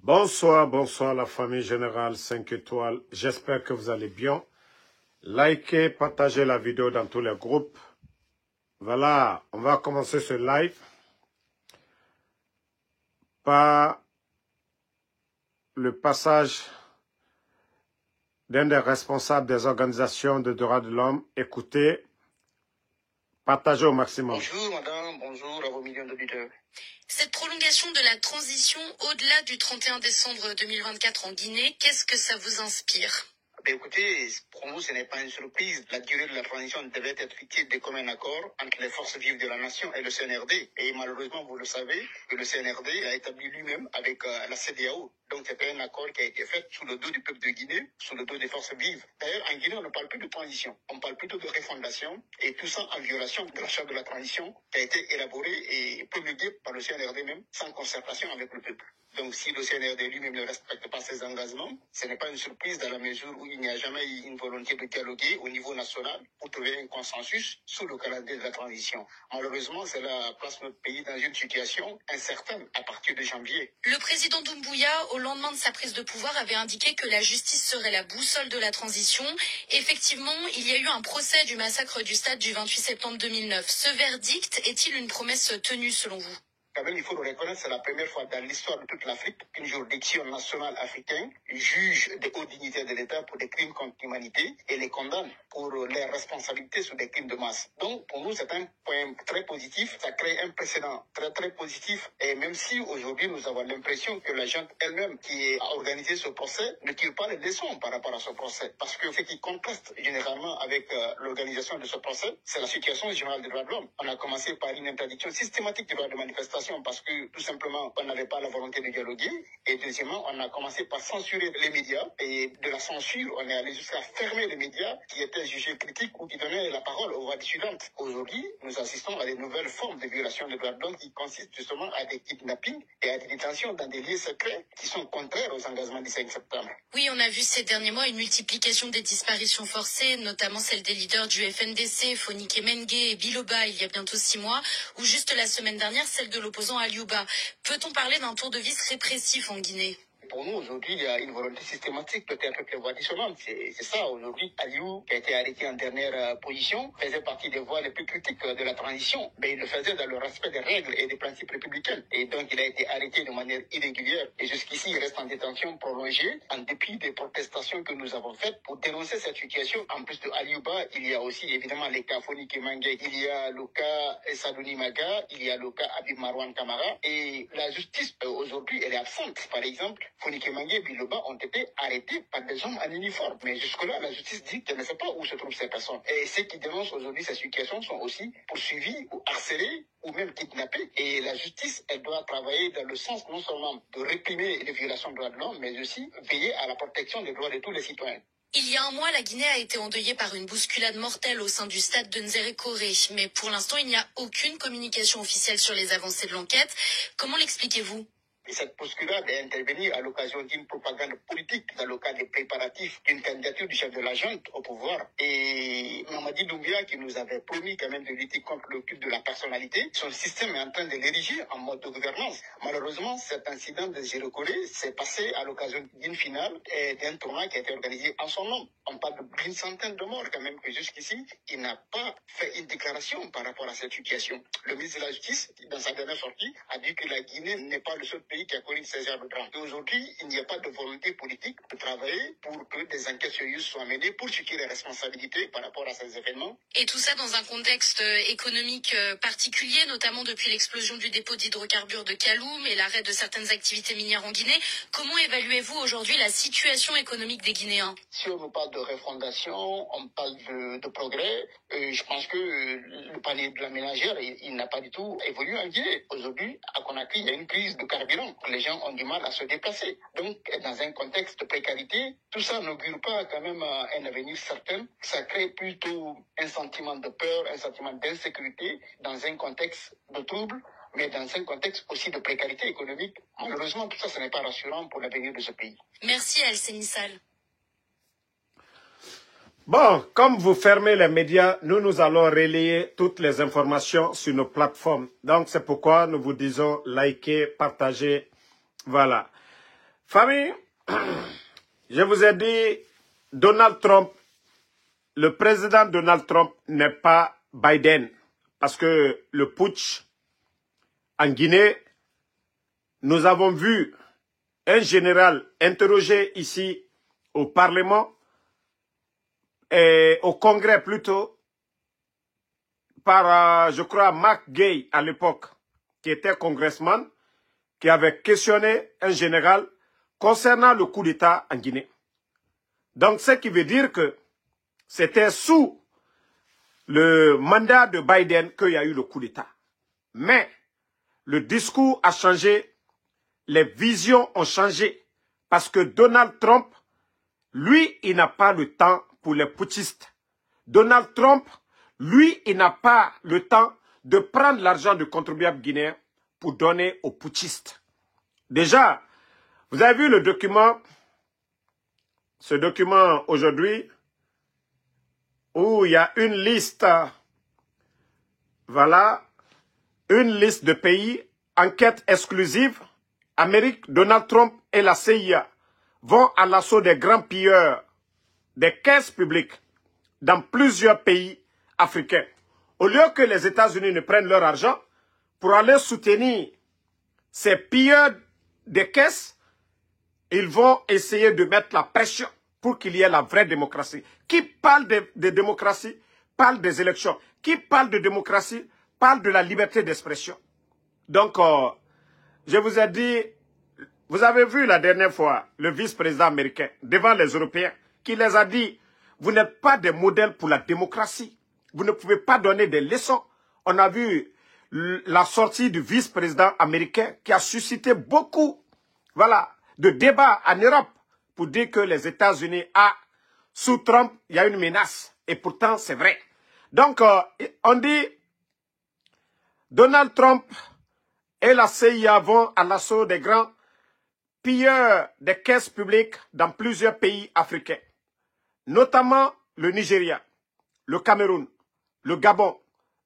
Bonsoir, bonsoir la famille générale 5 étoiles. J'espère que vous allez bien. Likez, partagez la vidéo dans tous les groupes. Voilà, on va commencer ce live par le passage d'un des responsables des organisations de droits de l'homme. Écoutez, partagez au maximum. Bonjour madame, bonjour à vos millions d'auditeurs. Cette prolongation de la transition au-delà du 31 décembre 2024 en Guinée, qu'est-ce que ça vous inspire ? Écoutez, pour nous, ce n'est pas une surprise. La durée de la transition devait être fictive de commun accord entre les forces vives de la nation et le CNRD. Et malheureusement, vous le savez, que le CNRD a établi lui-même avec la CEDEAO. Donc, c'était un accord qui a été fait sous le dos du peuple de Guinée, sous le dos des forces vives. D'ailleurs, en Guinée, on ne parle plus de transition. On parle plutôt de refondation. Et tout ça en violation de la charte de la transition qui a été élaborée et promulguée par le CNRD même, sans concertation avec le peuple. Donc, si le CNRD lui-même ne respecte pas ses engagements, ce n'est pas une surprise dans la mesure où il n'y a jamais eu une volonté de dialoguer au niveau national pour trouver un consensus sur le calendrier de la transition. Malheureusement, cela place notre pays dans une situation incertaine à partir de janvier. Le président Doumbouya, au lendemain de sa prise de pouvoir, avait indiqué que la justice serait la boussole de la transition. Effectivement, il y a eu un procès du massacre du stade du 28 septembre 2009. Ce verdict est-il une promesse tenue selon vous ? Quand même, il faut le reconnaître, c'est la première fois dans l'histoire de toute l'Afrique qu'une juridiction nationale africaine juge des hauts dignitaires de l'État pour des crimes contre l'humanité et les condamne pour leurs responsabilités sur des crimes de masse. Donc, pour nous, c'est un point très positif. Ça crée un précédent très, très positif. Et même si aujourd'hui, nous avons l'impression que la junte elle-même qui a organisé ce procès ne tire pas les leçons par rapport à ce procès. Parce que ce qui contraste généralement avec l'organisation de ce procès, c'est la situation générale des droits de l'homme. On a commencé par une interdiction systématique des droits de manifestation parce que tout simplement on n'avait pas la volonté de dialoguer, et deuxièmement on a commencé par censurer les médias, et de la censure on est allé jusqu'à fermer les médias qui étaient jugés critiques ou qui donnaient la parole aux voix dissidentes. Aujourd'hui nous assistons à des nouvelles formes de violation des droits de l'homme qui consistent justement à des kidnappings et à des détentions dans des lieux secrets qui sont contraires aux engagements du 5 septembre. Oui, on a vu ces derniers mois une multiplication des disparitions forcées, notamment celle des leaders du FNDC, Fonike Mengue et Biloba il y a bientôt 6 mois, ou juste la semaine dernière celle de l'opposant Aliouba. Peut-on parler d'un tour de vis répressif en Guinée ? Pour nous, aujourd'hui, il y a une volonté systématique, peut-être avec les voix dissonantes. C'est ça, aujourd'hui. Aliou, qui a été arrêté en dernière position, faisait partie des voix les plus critiques de la transition. Mais il le faisait dans le respect des règles et des principes républicains. Et donc, il a été arrêté de manière irrégulière. Et jusqu'ici, il reste en détention prolongée, en dépit des protestations que nous avons faites pour dénoncer cette situation. En plus de Aliouba, il y a aussi, évidemment, les cas Fonike Mengue. Il y a le cas Sadouni Maga. Il y a le cas Habib Marouane Kamara. Et la justice, aujourd'hui, elle est absente. Par exemple, Fonike Mengue et Biloba ont été arrêtés par des hommes en uniforme. Mais jusque-là, la justice dit qu'elle ne sait pas où se trouvent ces personnes. Et ceux qui dénoncent aujourd'hui ces situations sont aussi poursuivis ou harcelés ou même kidnappés. Et la justice, elle doit travailler dans le sens non seulement de réprimer les violations des droits de l'homme, mais aussi veiller à la protection des droits de tous les citoyens. Il y a un mois, la Guinée a été endeuillée par une bousculade mortelle au sein du stade de Nzérékoré. Mais pour l'instant, il n'y a aucune communication officielle sur les avancées de l'enquête. Comment l'expliquez-vous ? Et cette bousculade est intervenue à l'occasion d'une propagande politique dans le cadre des préparatifs d'une candidature du chef de la junte au pouvoir. Et Mamadi Doumbouya, qui nous avait promis quand même de lutter contre le culte de la personnalité, son système est en train de l'ériger en mode de gouvernance. Malheureusement, cet incident de Nzérékoré s'est passé à l'occasion d'une finale et d'un tournoi qui a été organisé en son nom. On parle d'une centaine de morts quand même, que jusqu'ici, il n'a pas fait une déclaration par rapport à cette situation. Le ministre de la Justice, dans sa dernière sortie, a dit que la Guinée n'est pas le seul pays qui a connu ces heures de drame. Et aujourd'hui, il n'y a pas de volonté politique de travailler pour que des enquêtes sérieuses soient menées pour situer les responsabilités par rapport à ces événements. Et tout ça dans un contexte économique particulier, notamment depuis l'explosion du dépôt d'hydrocarbures de Kaloum et l'arrêt de certaines activités minières en Guinée. Comment évaluez-vous aujourd'hui la situation économique des Guinéens ? Si on nous parle de refondation, on parle de progrès. Je pense que le panier de la ménagère, il n'a pas du tout évolué en Guinée. Aujourd'hui, à Conakry, il y a une crise de carburant. Les gens ont du mal à se déplacer. Donc, dans un contexte de précarité, tout ça n'augure pas quand même un avenir certain. Ça crée plutôt un sentiment de peur, un sentiment d'insécurité dans un contexte de trouble, mais dans un contexte aussi de précarité économique. Malheureusement, tout ça, ce n'est pas rassurant pour l'avenir de ce pays. Merci Alcénie Sall. Bon, comme vous fermez les médias, nous allons relayer toutes les informations sur nos plateformes. Donc, c'est pourquoi nous vous disons likez, partagez. Voilà. Famille, je vous ai dit, Donald Trump, le président Donald Trump n'est pas Biden. Parce que le putsch en Guinée, nous avons vu un général interrogé ici au Parlement, et au Congrès plutôt, par, je crois, Mark Gay à l'époque, qui était congressman, qui avait questionné un général concernant le coup d'État en Guinée. Donc, ce qui veut dire que c'était sous le mandat de Biden qu'il y a eu le coup d'État. Mais le discours a changé, les visions ont changé, parce que Donald Trump, lui, il n'a pas le temps pour les putschistes. Donald Trump, lui, il n'a pas le temps de prendre l'argent du contribuable guinéen pour donner aux putschistes. Déjà, vous avez vu le document, ce document aujourd'hui, où il y a une liste, voilà, une liste de pays, enquête exclusive, Amérique, Donald Trump et la CIA vont à l'assaut des grands pilleurs des caisses publiques dans plusieurs pays africains. Au lieu que les États-Unis ne prennent leur argent pour aller soutenir ces pilleurs des caisses, ils vont essayer de mettre la pression pour qu'il y ait la vraie démocratie. Qui parle de démocratie parle des élections. Qui parle de démocratie parle de la liberté d'expression. Donc, je vous ai dit, vous avez vu la dernière fois le vice-président américain devant les Européens qui les a dit, vous n'êtes pas des modèles pour la démocratie. Vous ne pouvez pas donner des leçons. On a vu la sortie du vice-président américain qui a suscité beaucoup, voilà, de débats en Europe pour dire que les États-Unis, sous Trump, il y a une menace. Et pourtant, c'est vrai. Donc, on dit, Donald Trump et la CIA vont à l'assaut des grands pilleurs des caisses publiques dans plusieurs pays africains, notamment le Nigeria, le Cameroun, le Gabon,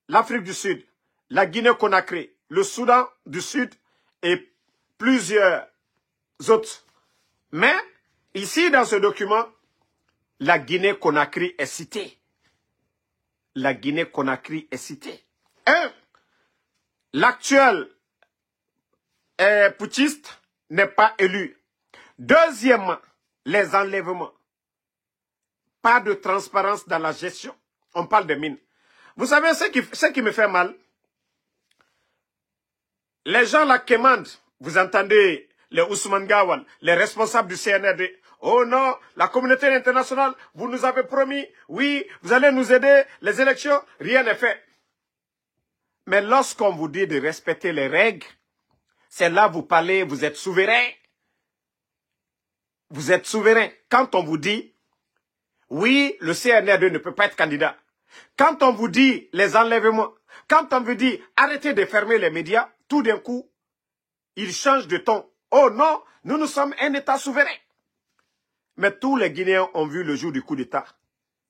l'Afrique du Sud, la Guinée-Conakry, le Soudan du Sud et plusieurs autres. Mais ici, dans ce document, la Guinée-Conakry est citée. La Guinée-Conakry est citée. L'actuel putschiste n'est pas élu. Deuxièmement, les enlèvements. Pas de transparence dans la gestion. On parle de mines. Vous savez ce qui me fait mal? Les gens là qui demandent, vous entendez les Ousmane Gawal, les responsables du CNRD. Oh non, la communauté internationale, vous nous avez promis, oui, vous allez nous aider, les élections, rien n'est fait. Mais lorsqu'on vous dit de respecter les règles, c'est là vous parlez, vous êtes souverain. Vous êtes souverain. Quand on vous dit, oui, le CNRD ne peut pas être candidat. Quand on vous dit les enlèvements, quand on vous dit arrêtez de fermer les médias, tout d'un coup, ils changent de ton. Oh non, nous sommes un État souverain. Mais tous les Guinéens ont vu le jour du coup d'État.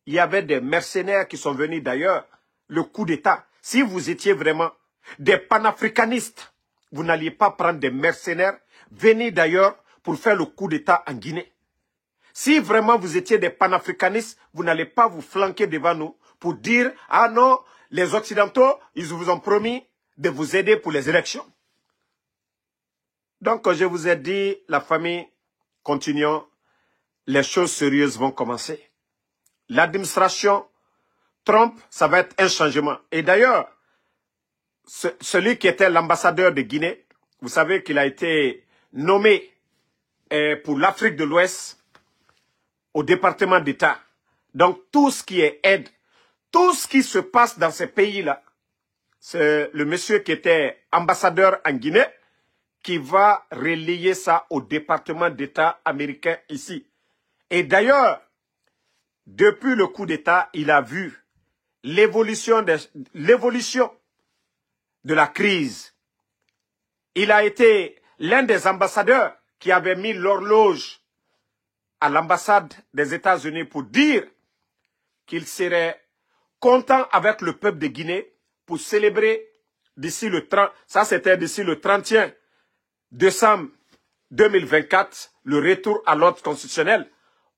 Il y avait des mercenaires qui sont venus d'ailleurs, le coup d'État. Si vous étiez vraiment des panafricanistes, vous n'alliez pas prendre des mercenaires, venir d'ailleurs pour faire le coup d'État en Guinée. Si vraiment vous étiez des panafricanistes, vous n'allez pas vous flanquer devant nous pour dire « Ah non, les Occidentaux, ils vous ont promis de vous aider pour les élections. » Donc, je vous ai dit, la famille, continuons. Les choses sérieuses vont commencer. L'administration Trump, ça va être un changement. Et d'ailleurs, celui qui était l'ambassadeur de Guinée, vous savez qu'il a été nommé pour l'Afrique de l'Ouest au département d'État. Donc, tout ce qui est aide, tout ce qui se passe dans ces pays-là, c'est le monsieur qui était ambassadeur en Guinée qui va relayer ça au département d'État américain ici. Et d'ailleurs, depuis le coup d'État, il a vu l'évolution de la crise. Il a été l'un des ambassadeurs qui avait mis l'horloge à l'ambassade des États-Unis pour dire qu'il serait content avec le peuple de Guinée pour célébrer d'ici le 30, ça c'était d'ici le 31 décembre 2024, le retour à l'ordre constitutionnel.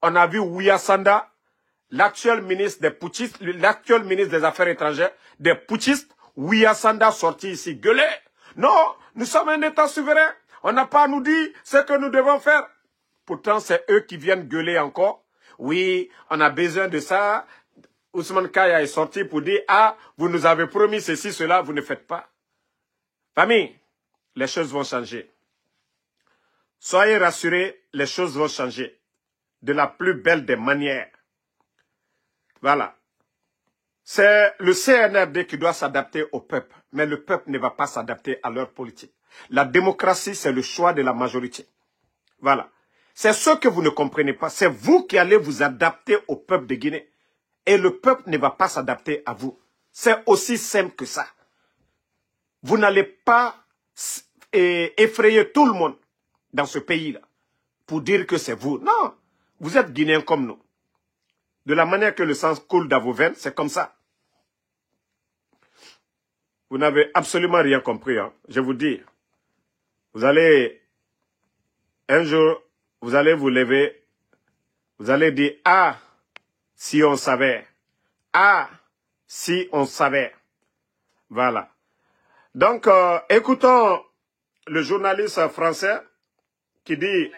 On a vu Ouya Sanda, l'actuel ministre des putschistes, l'actuel ministre des Affaires étrangères, des putschistes, Ouya Sanda sorti ici, gueuler. Non, nous sommes un État souverain. On n'a pas à nous dire ce que nous devons faire. Pourtant, c'est eux qui viennent gueuler encore. Oui, on a besoin de ça. Ousmane Kaya est sorti pour dire, ah, vous nous avez promis ceci, cela, vous ne faites pas. Famille, les choses vont changer. Soyez rassurés, les choses vont changer. De la plus belle des manières. Voilà. C'est le CNRD qui doit s'adapter au peuple. Mais le peuple ne va pas s'adapter à leur politique. La démocratie, c'est le choix de la majorité. Voilà. C'est ce que vous ne comprenez pas. C'est vous qui allez vous adapter au peuple de Guinée. Et le peuple ne va pas s'adapter à vous. C'est aussi simple que ça. Vous n'allez pas effrayer tout le monde dans ce pays-là pour dire que c'est vous. Non, vous êtes Guinéens comme nous. De la manière que le sang coule dans vos veines, c'est comme ça. Vous n'avez absolument rien compris, hein. Je vous dis. Vous allez, un jour, vous allez vous lever, vous allez dire, ah, si on savait. Ah, si on savait. Voilà. Donc, écoutons le journaliste français qui dit,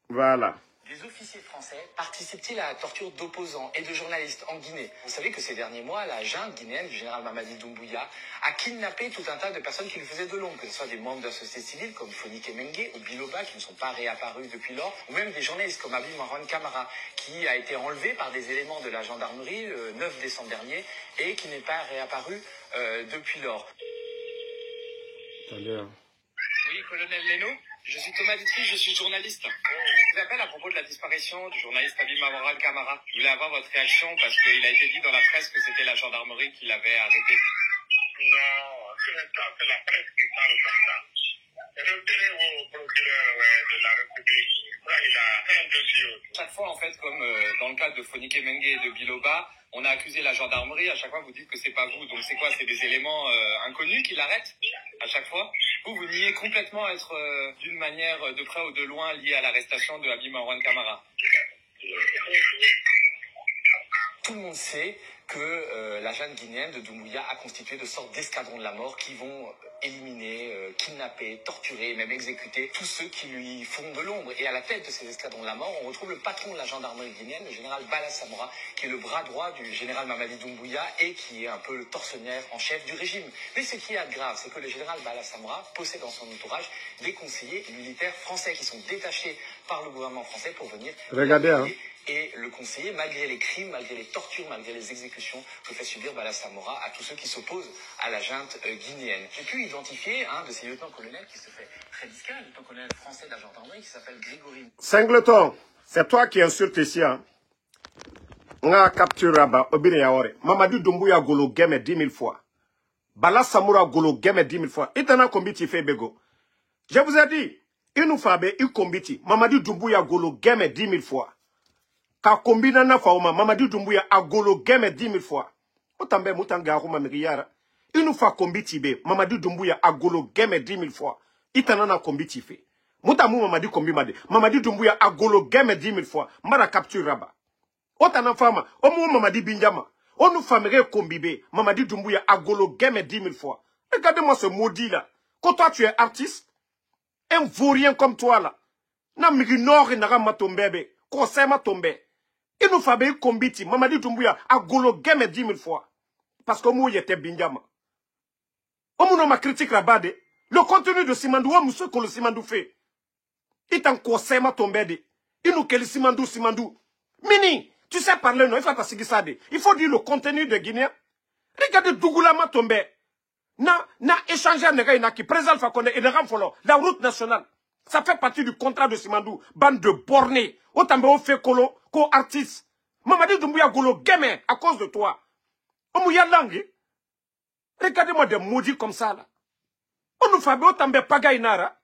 voilà. Des officiers français participent-ils à la torture d'opposants et de journalistes en Guinée? Vous savez que ces derniers mois, la junte guinéenne du général Mamadi Doumbouya a kidnappé tout un tas de personnes qui lui faisaient de l'ombre, que ce soit des membres de la société civile comme Fonik Mengue ou Biloba qui ne sont pas réapparus depuis lors, ou même des journalistes comme Abi Marwan Camara qui a été enlevé par des éléments de la gendarmerie le 9 décembre dernier et qui n'est pas réapparu depuis lors. Attendez. Oui, colonel Leno, je suis Thomas Ditry, je suis journaliste. Je vous appelle à propos de la disparition du journaliste Abi Marwan Camara. Je voulais avoir votre réaction parce qu'il a été dit dans la presse que c'était la gendarmerie qui l'avait arrêté. Non, c'est la presse qui parle comme ça. Retirez-vous au procureur de la République. Là, il a un dossier. Chaque fois, en fait, comme dans le cas de Fonik Mengue et de Biloba, on a accusé la gendarmerie. À chaque fois, vous dites que c'est pas vous. Donc, c'est quoi? C'est des éléments inconnus qui l'arrêtent à chaque fois? Vous niez complètement être d'une manière de près ou de loin lié à l'arrestation de Abi Marwan Camara. Tout le monde sait que la junte guinéenne de Doumbouya a constitué de sortes d'escadrons de la mort qui vont éliminer, kidnapper, torturer, même exécuter tous ceux qui lui font de l'ombre. Et à la tête de ces escadrons de la mort, on retrouve le patron de la gendarmerie guinéenne, le général Bala Samora, qui est le bras droit du général Mamadi Doumbouya et qui est un peu le tortionnaire en chef du régime. Mais ce qui est grave, c'est que le général Bala Samora possède dans son entourage des conseillers militaires français qui sont détachés par le gouvernement français pour venir... Regardez, hein. Et le conseiller, malgré les crimes, malgré les tortures, malgré les exécutions que fait subir Bala Samora à tous ceux qui s'opposent à la junte guinéenne. J'ai pu identifier un de ces lieutenants-colonels qui se fait très discret, un lieutenant-colonel français de la gendarmerie qui s'appelle Grégory. Singleton, c'est toi qui insulte ici, hein. On a capturé Rabat, Obine Yaore. Mamadi Doumbouya Golo Game 10 000 fois. Bala Samora Golo Game 10 000 fois. Itana Kombiti fait Bego. Je vous ai dit, il nous fait il Kombiti. Mamadi Doumbouya Golo Game 10 000 fois. Ka kombina na fauma Mamadi Doumbouya a golo game 10 000 fois. Otambe mutanga aruma miriara. Inu fa kombiti be Mamadi Doumbouya a golo game 10 000 fois. Itana na kombiti fe. Mutamu Mamadi kombi made. Mamadi Doumbouya a golo game 10 000 fois. Mara capture Rabat. Otana fama. Omu Mamadi Binjama. Onu famere kombi be. Mamadi Doumbouya a golo game 10 000 fois. Regardez-moi ce maudit là. Quand toi tu es artiste, un vaurien comme toi là. Na miri nord et nara matombebe. Conseil matombe. Il nous fallait combiti. Mamadi Doumbouya a golo game 10 000 fois. Parce que moi, il était Binjama. On m'a critique Rabade. Le contenu de Simandou, on ce que le Simandou fait. Il est en conseil ma tombé. Il nous quel Simandou. Mini, tu sais parler, non? Il faut pas seguir ça. Il faut dire le contenu de Guinée. Regardez Dougoula ma tombé. Na échangé avec un qui présente Fakone et la route nationale. Ça fait partie du contrat de Simandou. Bande de bornés. Autant on fait co-artiste. Mamadi Doumbouya golo game à cause de toi. Omouya langue. Regardez-moi des maudits comme ça là. On nous fait autant de pagaïnara.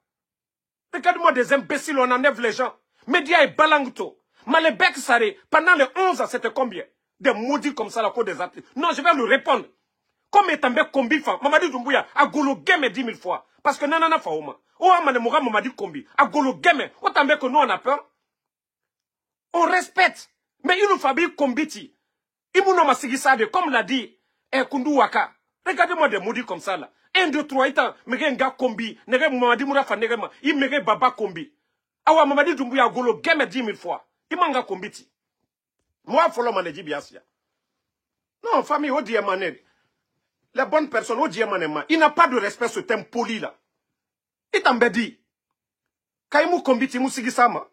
Regardez-moi des imbéciles, on enlève les gens. Média et balangto. Malebek Saré, pendant les 11 ans, c'était combien? Des maudits comme ça là, cause des artistes. Non, je vais lui répondre. Comme étant combi, Mamadi Doumbouya, a golo game 10 000 fois. Parce que nanana faoma. Oh, Amanemoura Mamadi Kombi, a golo game. Autant que nous on a peur. On respecte. Mais il nous fabrique Kombiti. Il nous nomme Sigisade, comme l'a dit Koundou Waka. Regardez-moi des maudits comme ça là. 1, 2, 3, il y a un gars Kombi. Mamadi Mourafa, il me Baba Kombi. Awa Mamadi Doumbouya, a golo game 10 000 fois. Il m'a Kombiti. Moi, il faut le dire bien sûr. Non, famille, au diamant. Les bonnes personnes, au diamant, il n'a pas de respect ce thème poli là. Il t'en dit. Kaimou Kombiti, Moussigisama.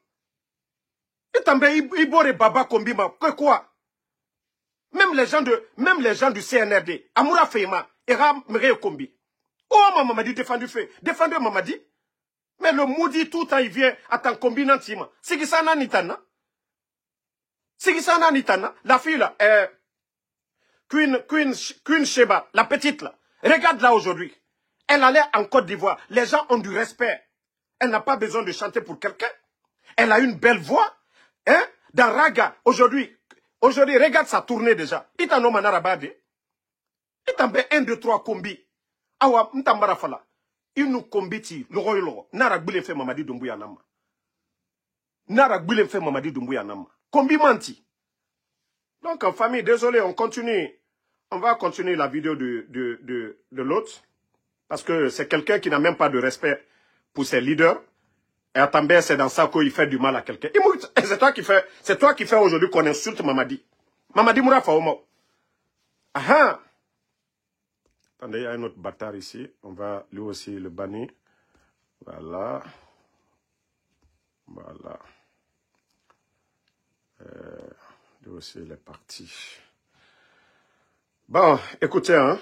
Il t'en il bore Baba Kombima. Que quoi? Même les gens du CNRD, Amoura Feima, Eram Mre Kombi. Oh, Mamadi, défendez Mamadi. Mais le maudit tout le temps, il vient à ton combinant. Sigisana Nitana. Sigisana Nitana. La fille là, Queen Sheba, la petite là. Regarde là aujourd'hui. Elle allait en Côte d'Ivoire. Les gens ont du respect. Elle n'a pas besoin de chanter pour quelqu'un. Elle a une belle voix. Hein? Dans Raga, aujourd'hui, regarde sa tournée déjà. Il t'en a manarabade. Il t'en a 1, 2, 3 combi. Awa, m'tambarafala. Il nous combiti, le roi l'eau. Nara gbile fait Mamadi Doumbouya nama. Nara gbile fait Mamadi Doumbouya nama. Combi menti. Donc en famille, désolé, on continue. On va continuer la vidéo de l'autre. Parce que c'est quelqu'un qui n'a même pas de respect pour ses leaders. Et Atambé, c'est dans ça qu'il fait du mal à quelqu'un. C'est toi qui fais aujourd'hui qu'on insulte Mamadi. Mamadi Mourafa Omo. Ah. Attendez, il y a un autre bâtard ici. On va lui aussi le bannir. Voilà. Voilà. Lui aussi, il est parti. Bon, écoutez, hein.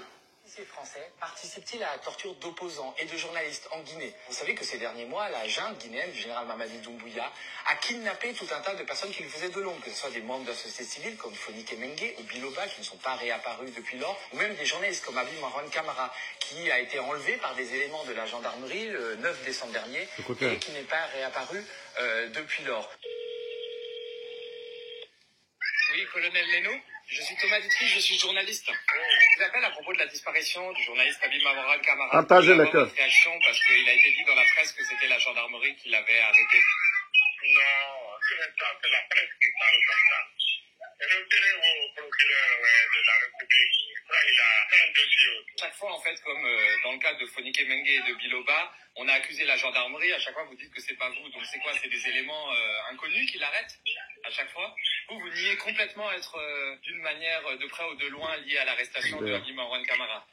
Français participe-t-il à la torture d'opposants et de journalistes en Guinée? Vous savez que ces derniers mois, la junte guinéenne du général Mamadi Doumbouya a kidnappé tout un tas de personnes qui lui faisaient de l'ombre, que ce soit des membres de la société civile comme Fonik Mengue ou Biloba qui ne sont pas réapparus depuis lors, ou même des journalistes comme Abi Marwan Kamara qui a été enlevé par des éléments de la gendarmerie le 9 décembre dernier et qui n'est pas réapparu depuis lors. Oui, colonel Leno, je suis Thomas Dutry, je suis journaliste. Je vous appelle à propos de la disparition du journaliste Abi Marwan Kamara. Partagez le cœur. Réaction parce qu'il a été dit dans la presse que c'était la gendarmerie qui l'avait arrêté. Non, ce n'est pas que la presse qui parle comme ça. Retirez-vous au procureur de la République. Il a un dossier. Chaque fois, en fait, comme dans le cas de Fonik Mengue et de Biloba, on a accusé la gendarmerie. À chaque fois, vous dites que c'est pas vous. Donc, c'est quoi? C'est des éléments inconnus qui l'arrêtent à chaque fois? Vous niez complètement être d'une manière de près ou de loin lié à l'arrestation de Abi Marwan Kamara.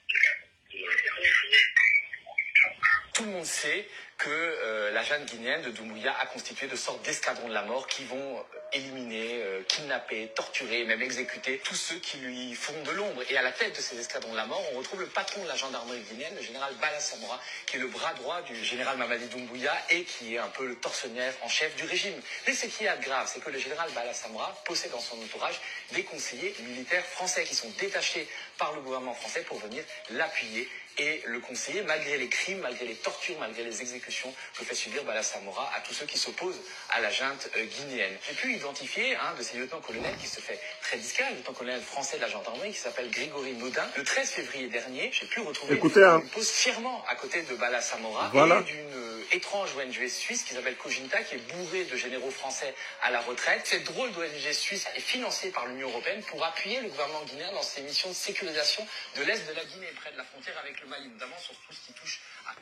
Tout le monde sait que la junte guinéenne de Doumbouya a constitué de sortes d'escadrons de la mort qui vont éliminer, kidnapper, torturer, même exécuter tous ceux qui lui font de l'ombre. Et à la tête de ces escadrons de la mort, on retrouve le patron de la gendarmerie guinéenne, le général Bala Samora, qui est le bras droit du général Mamadi Doumbouya et qui est un peu le tortionnaire en chef du régime. Mais ce qui est grave, c'est que le général Bala Samora possède dans son entourage des conseillers militaires français qui sont détachés par le gouvernement français pour venir l'appuyer et le conseiller, malgré les crimes, malgré les tortures, malgré les exécutions que fait subir Bala Samora à tous ceux qui s'opposent à la junte guinéenne. J'ai pu identifier un de ces lieutenants-colonels qui se fait très discret, un lieutenant-colonel français de la gendarmerie qui s'appelle Grégory Naudin. Le 13 février dernier, j'ai pu retrouver une pose fièrement à côté de Bala Samora et d'une étrange ONG suisse qui s'appelle Cojinta, qui est bourrée de généraux français à la retraite. Cette drôle d'ONG suisse est financée par l'Union européenne pour appuyer le gouvernement guinéen dans ses missions de sécurisation de l'Est de la Guinée, près de la frontière avec le Mali, notamment sur tout ce qui touche à...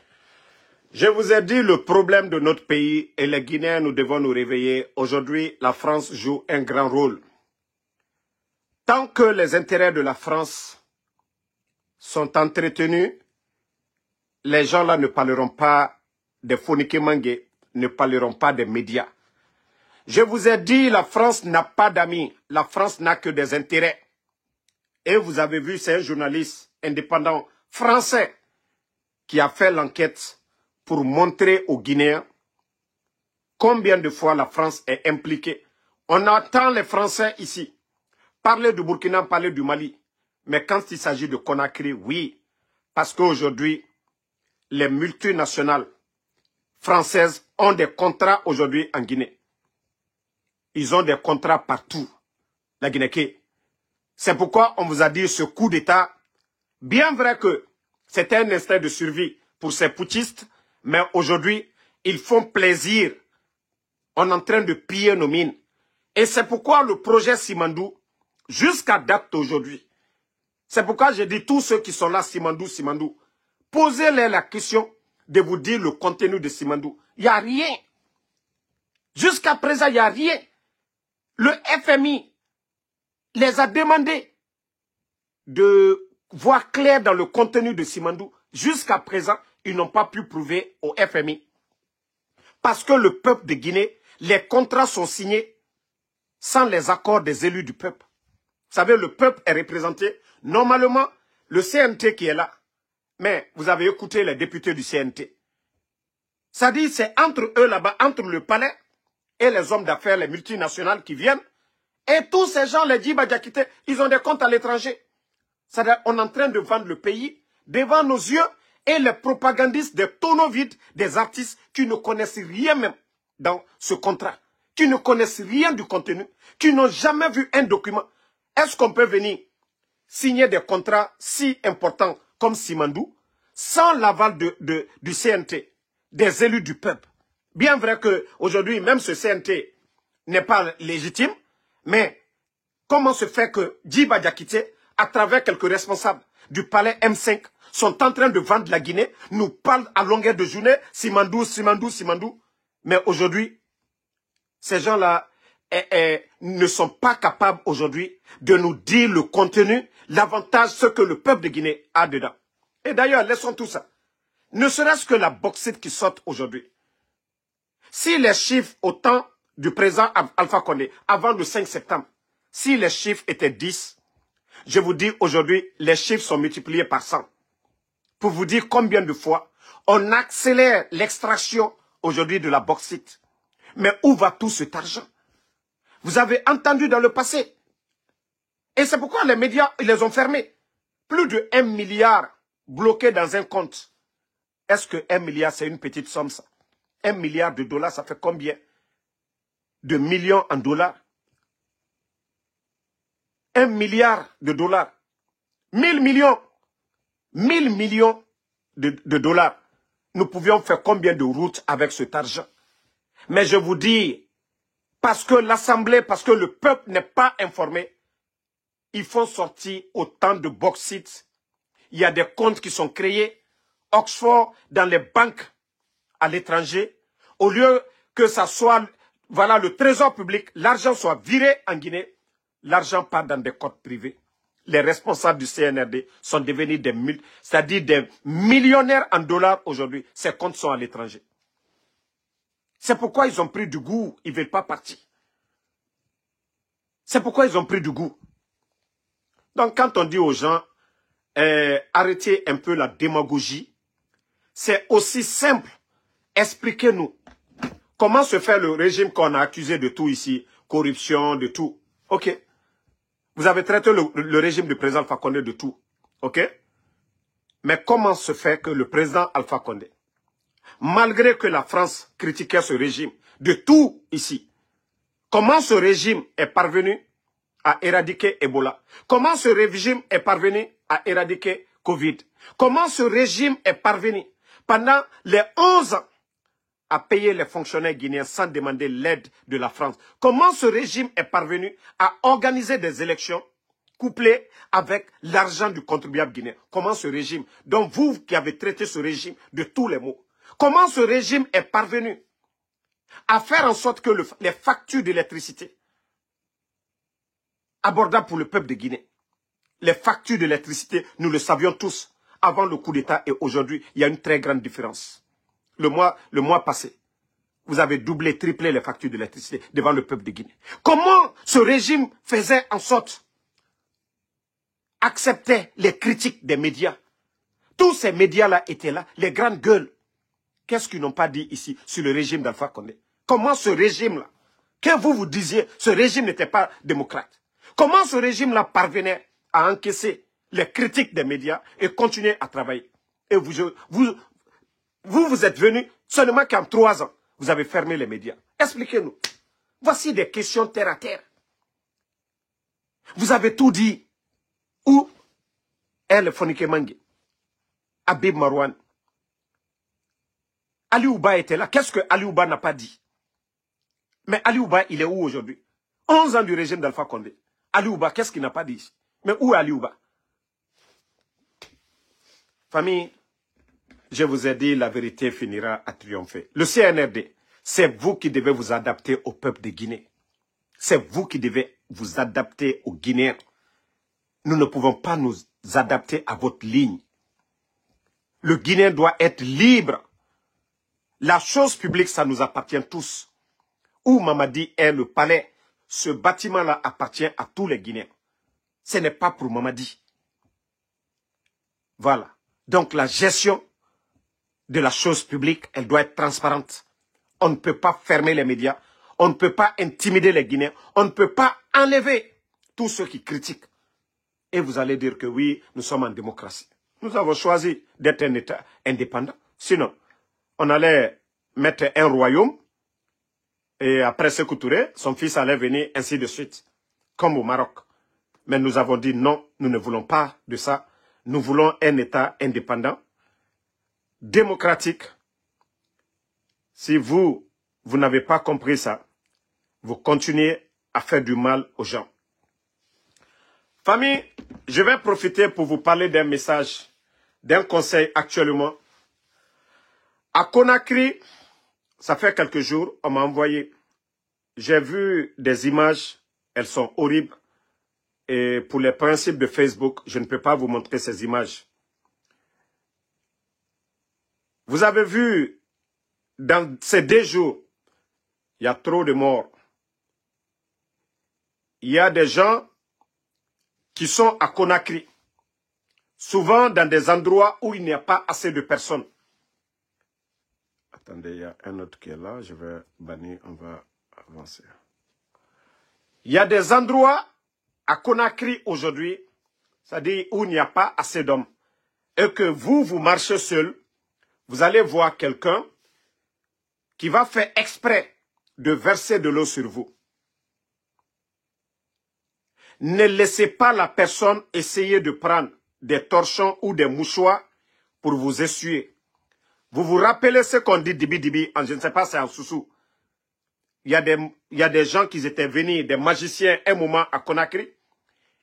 Je vous ai dit le problème de notre pays et les Guinéens, nous devons nous réveiller. Aujourd'hui, la France joue un grand rôle. Tant que les intérêts de la France sont entretenus, les gens là ne parleront pas des Fonik Mengue, ne parleront pas des médias. Je vous ai dit, la France n'a pas d'amis, la France n'a que des intérêts. Et vous avez vu, c'est un journaliste indépendant français qui a fait l'enquête pour montrer aux Guinéens combien de fois la France est impliquée. On entend les Français ici parler du Burkina, parler du Mali. Mais quand il s'agit de Conakry, oui. Parce qu'aujourd'hui, les multinationales françaises ont des contrats aujourd'hui en Guinée. Ils ont des contrats partout. La Guinée. C'est pourquoi on vous a dit ce coup d'État Bien vrai que c'était un instinct de survie pour ces putschistes, mais aujourd'hui, ils font plaisir. On est en train de piller nos mines. Et c'est pourquoi le projet Simandou, jusqu'à date d'aujourd'hui, c'est pourquoi j'ai dit tous ceux qui sont là, Simandou, Simandou, posez-leur la question de vous dire le contenu de Simandou. Il n'y a rien. Jusqu'à présent, il n'y a rien. Le FMI les a demandé de voir clair dans le contenu de Simandou. Jusqu'à présent, ils n'ont pas pu prouver au FMI. Parce que le peuple de Guinée, les contrats sont signés sans les accords des élus du peuple. Vous savez, le peuple est représenté. Normalement, le CNT qui est là. Mais vous avez écouté les députés du CNT. Ça dit, c'est entre eux là-bas, entre le palais et les hommes d'affaires, les multinationales qui viennent. Et tous ces gens, les Djiba Diakité, ils ont des comptes à l'étranger. C'est-à-dire, on est en train de vendre le pays devant nos yeux et les propagandistes des tonneaux vides, des artistes qui ne connaissent rien même dans ce contrat, qui ne connaissent rien du contenu, qui n'ont jamais vu un document. Est-ce qu'on peut venir signer des contrats si importants comme Simandou sans l'aval du CNT, des élus du peuple? Bien vrai qu'aujourd'hui, même ce CNT n'est pas légitime, mais comment se fait que Djiba Diakité, à travers quelques responsables du palais M5, sont en train de vendre la Guinée, nous parlent à longueur de journée, Simandou, Simandou, Simandou. Mais aujourd'hui, ces gens-là ne sont pas capables aujourd'hui de nous dire le contenu, l'avantage, ce que le peuple de Guinée a dedans. Et d'ailleurs, laissons tout ça. Ne serait-ce que la bauxite qui saute aujourd'hui. Si les chiffres au temps du président Alpha Condé, avant le 5 septembre, si les chiffres étaient 10, je vous dis aujourd'hui, les chiffres sont multipliés par 100. Pour vous dire combien de fois on accélère l'extraction aujourd'hui de la bauxite. Mais où va tout cet argent? Vous avez entendu dans le passé. Et c'est pourquoi les médias, ils les ont fermés. Plus de 1 milliard bloqué dans un compte. Est-ce que 1 milliard, c'est une petite somme, ça? 1 milliard de dollars, ça fait combien de millions en dollars? 1 milliard de dollars. 1000 millions. 1000 millions de dollars. Nous pouvions faire combien de routes avec cet argent? Mais je vous dis, parce que l'Assemblée, parce que le peuple n'est pas informé, il faut sortir autant de bauxite. Il y a des comptes qui sont créés, Oxford, dans les banques à l'étranger. Au lieu que ça soit, voilà, le trésor public, l'argent soit viré en Guinée, l'argent part dans des comptes privés. Les responsables du CNRD sont devenus des millionnaires en dollars aujourd'hui. Ces comptes sont à l'étranger. C'est pourquoi ils ont pris du goût. Ils ne veulent pas partir. C'est pourquoi ils ont pris du goût. Donc quand on dit aux gens, arrêtez un peu la démagogie, c'est aussi simple. Expliquez-nous. Comment se fait le régime qu'on a accusé de tout ici, corruption, de tout. Ok. Vous avez traité le régime du président Alpha Condé de tout. Ok? Mais comment se fait que le président Alpha Condé, malgré que la France critiquait ce régime de tout ici, comment ce régime est parvenu à éradiquer Ebola? Comment ce régime est parvenu à éradiquer Covid? Comment ce régime est parvenu pendant les 11 ans à payer les fonctionnaires guinéens sans demander l'aide de la France? Comment ce régime est parvenu à organiser des élections couplées avec l'argent du contribuable guinéen? Comment ce régime, donc vous qui avez traité ce régime de tous les maux, comment ce régime est parvenu à faire en sorte que les factures d'électricité abordables pour le peuple de Guinée, les factures d'électricité, nous le savions tous, avant le coup d'État et aujourd'hui, il y a une très grande différence. Le mois passé, vous avez doublé, triplé les factures d'électricité devant le peuple de Guinée. Comment ce régime faisait en sorte, acceptait les critiques des médias? Tous ces médias-là étaient là, les grandes gueules. Qu'est-ce qu'ils n'ont pas dit ici sur le régime d'Alpha Condé? Comment ce régime-là, que vous disiez, ce régime n'était pas démocrate? Comment ce régime-là parvenait à encaisser les critiques des médias et continuer à travailler? Et vous êtes venus seulement qu'en 3 ans, vous avez fermé les médias. Expliquez-nous. Voici des questions terre à terre. Vous avez tout dit. Où elle Fonike Mengue, Habib Marouane. Ali Ouba était là. Qu'est-ce que Ali Ouba n'a pas dit? Mais Ali Ouba, il est où aujourd'hui? 11 ans du régime d'Alpha Condé. Ali Ouba, qu'est-ce qu'il n'a pas dit? Mais où est Ali Ouba? Famille, je vous ai dit, la vérité finira à triompher. Le CNRD, c'est vous qui devez vous adapter au peuple de Guinée. C'est vous qui devez vous adapter aux Guinéens. Nous ne pouvons pas nous adapter à votre ligne. Le Guinéen doit être libre. La chose publique, ça nous appartient tous. Où Mamadi est le palais, ce bâtiment-là appartient à tous les Guinéens. Ce n'est pas pour Mamadi. Voilà. Donc la gestion de la chose publique, elle doit être transparente. On ne peut pas fermer les médias. On ne peut pas intimider les Guinéens. On ne peut pas enlever tous ceux qui critiquent. Et vous allez dire que oui, nous sommes en démocratie. Nous avons choisi d'être un État indépendant. Sinon, on allait mettre un royaume et après Sékou Touré, son fils allait venir ainsi de suite, comme au Maroc. Mais nous avons dit non, nous ne voulons pas de ça. Nous voulons un État indépendant, démocratique. Si vous n'avez pas compris ça, vous continuez à faire du mal aux gens. Famille, je vais profiter pour vous parler d'un message, d'un conseil actuellement. À Conakry, ça fait quelques jours, on m'a envoyé. J'ai vu des images, elles sont horribles. Et pour les principes de Facebook, je ne peux pas vous montrer ces images. Vous avez vu, dans ces 2 jours, il y a trop de morts. Il y a des gens qui sont à Conakry, souvent dans des endroits où il n'y a pas assez de personnes. Attendez, il y a un autre qui est là, je vais bannir, on va avancer. Il y a des endroits à Conakry aujourd'hui, c'est-à-dire où il n'y a pas assez d'hommes, et que vous marchez seul, vous allez voir quelqu'un qui va faire exprès de verser de l'eau sur vous. Ne laissez pas la personne essayer de prendre des torchons ou des mouchoirs pour vous essuyer. Vous vous rappelez ce qu'on dit dibi-dibi, je ne sais pas, c'est en Soussou. Il y a des gens qui étaient venus, des magiciens, un moment à Conakry.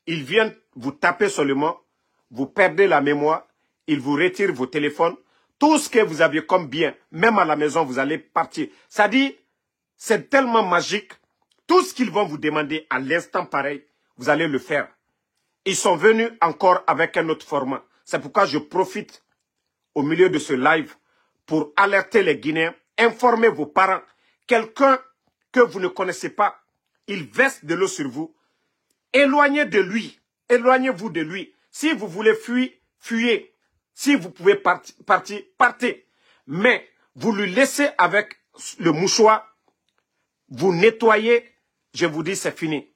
Ils viennent vous taper seulement, vous perdez la mémoire, ils vous retirent vos téléphones. Tout ce que vous aviez comme bien, même à la maison, vous allez partir. Ça dit, c'est tellement magique. Tout ce qu'ils vont vous demander à l'instant pareil, vous allez le faire. Ils sont venus encore avec un autre format. C'est pourquoi je profite au milieu de ce live pour alerter les Guinéens, informer vos parents. Quelqu'un que vous ne connaissez pas, il verse de l'eau sur vous. Éloignez de lui. Éloignez-vous de lui. Si vous voulez fuir, fuyez. Si vous pouvez partir, partez. Mais vous lui laissez avec le mouchoir, vous nettoyez, je vous dis c'est fini.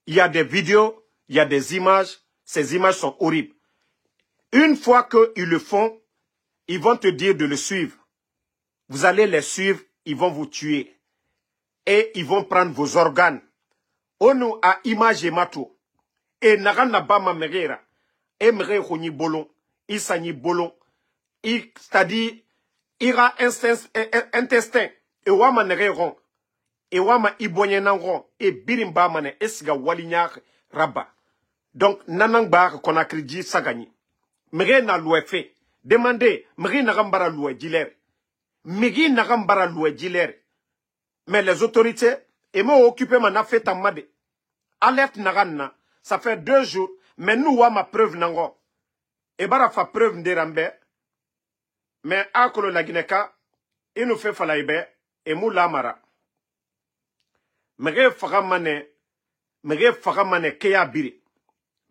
Il y a des vidéos, il y a des images, ces images sont horribles. Une fois qu'ils le font, ils vont te dire de le suivre. Vous allez les suivre, ils vont vous tuer. Et ils vont prendre vos organes. Onu a image mato. Et narana bama merera. Et mere khoni bolon. Isani bolon. C'est-à-dire, ira intestin. Et wama nereron. Et wama ibonyenangon. Et birimba mane esiga walignac rabba. Donc, nanang bar Conakry di sagani. Mere na loué fait. Demandez, mere nagambara loué diler. Mere nagambara loué diler. Mais les autorités, et m'ont occupé ma fait en made. Alerte naganna, ça fait 2 jours, mais nous ma preuve nango. Et bara fa preuve nderambe. Mais akolo la Guineka, il nous fait falaïbe, et mou la mara. Mege fagamane keya biri.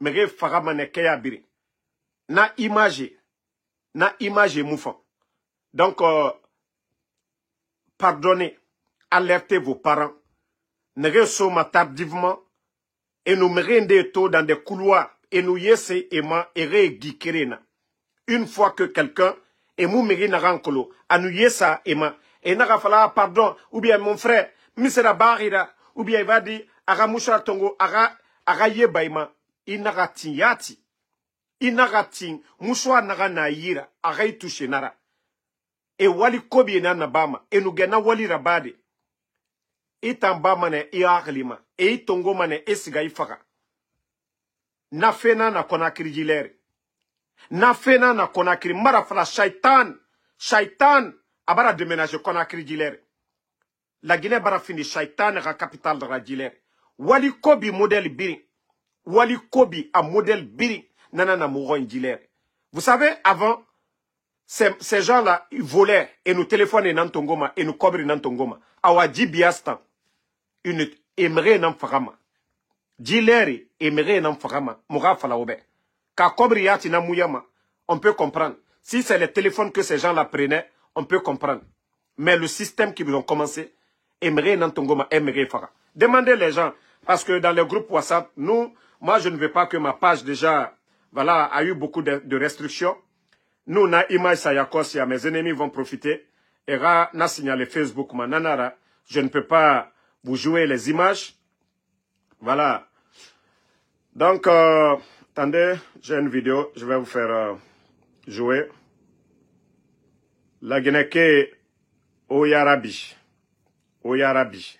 Mege fagamane keya biri. Na image moufant. Donc, pardonnez. Alertez vos parents. Ne resoma tardivement. Et nous merendez dans des couloirs. Et nous yesse ema ere gikerena. Une fois que quelqu'un et mou merina rankolo. A nous yessa ema. Et n'a fala pardon. Ou bien mon frère. Misera barira. Ou bien il va dire. Aga moucha tongo. Aga yeba ema. Il n'a tiyati. inagatin muswa naga na yira agai touché nara e wali kobi na nabama e nugena wali rabade itamba ne iaglima e itongo mane esiga ifaka na fena na Conakry jilere na fena na Conakry marafala shaitan abara déménager Conakry jilere la Guinée bara fini shaitan la capitale de la jilere wali kobi modèle biri wali kobi a modèle biri nana na mouron jilere. Vous savez, avant ces gens-là ils volaient et nous téléphonaient dans Tongoma et nous cobraient dans Tongoma awa jibiastan une aimerait nan fagama jilere aimerait nan fagama moura fala obe ka kobri yati na muyama on peut comprendre si c'est les téléphones que ces gens-là prenaient on peut comprendre mais le système qui ont commencé aimerait nan Tongoma aimerait faga demandez les gens parce que dans les groupes WhatsApp moi je ne veux pas que ma page déjà voilà a eu beaucoup de restrictions. Nous na image sayakos ya mes ennemis vont profiter et na signalé Facebook mananara je ne peux pas vous jouer les images. Voilà. Donc, attendez, j'ai une vidéo, je vais vous faire jouer. La Guinée Oyarabi. Oyarabi.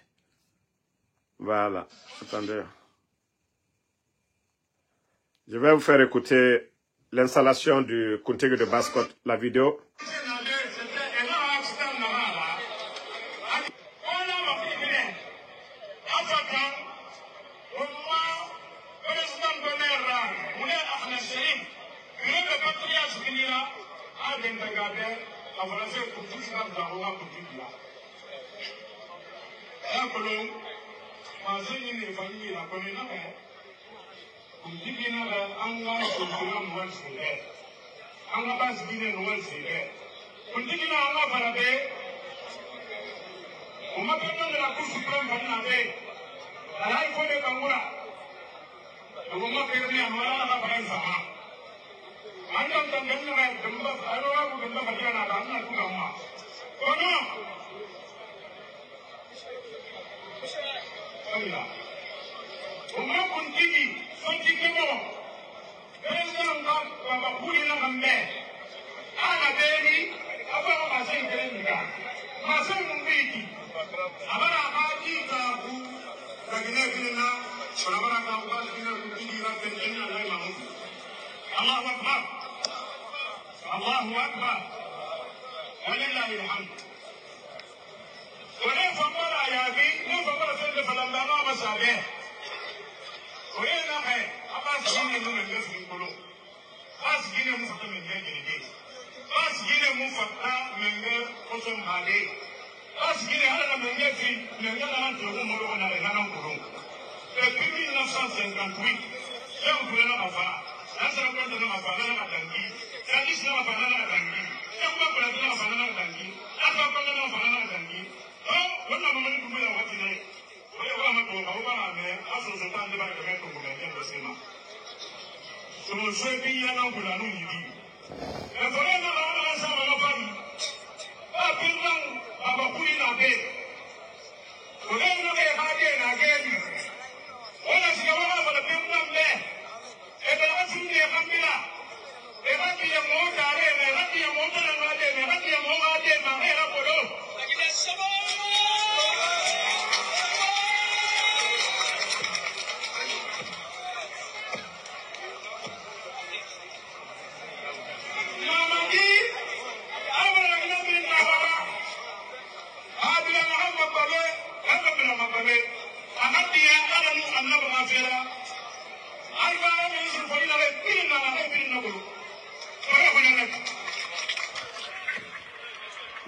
Voilà. Attendez. Je vais vous faire écouter l'installation du Kuntigi de Basse-Côte, la vidéo.